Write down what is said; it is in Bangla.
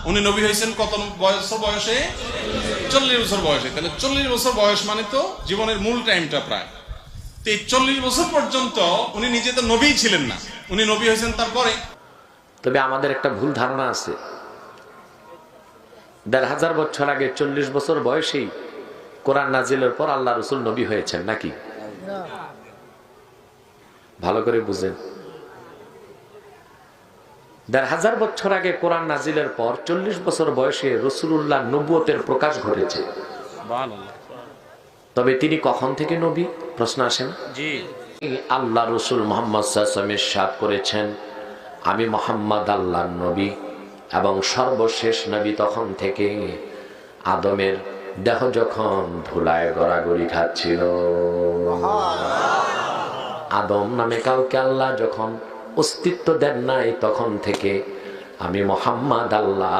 উনি নবী হয়েছেন কত বয়সে? 40 বছর বয়সে। তাহলে 40 বছর বয়স মানে তো জীবনের মূল টাইমটা প্রায়। তো এই 40 বছর পর্যন্ত উনি নিজে তো নবীই ছিলেন না, উনি নবী হয়েছেন তারপরে। তবে আমাদের একটা ভুল ধারণা আছে, ১৫০০ বছর আগে ৪০ বছর বয়সেই কোরআন নাজিলের পর আল্লাহ রসুল নবী হয়েছেন নাকি? ভালো করে বুঝেন, ১৫০০ বছর আগে কোরআন নাজিলের পর ৪০ বছর বয়সে রসুলুল্লাহ নবুয়তের প্রকাশ ঘটেছে। তবে তিনি কখন থেকে নবী? প্রশ্ন আসে না? আল্লাহ রসুল মোহাম্মদ ইরশাদ করেছেন, আমি মোহাম্মদ আল্লাহর নবী এবং সর্বশেষ নবী তখন থেকে আদমের দেহ যখন ধুলায় গড়াগড়ি খাচ্ছিল, আদম নামে কাউকে আল্লাহ যখন অস্তিত্ব দেন নাই, তখন থেকে আমি মোহাম্মদ আল্লাহ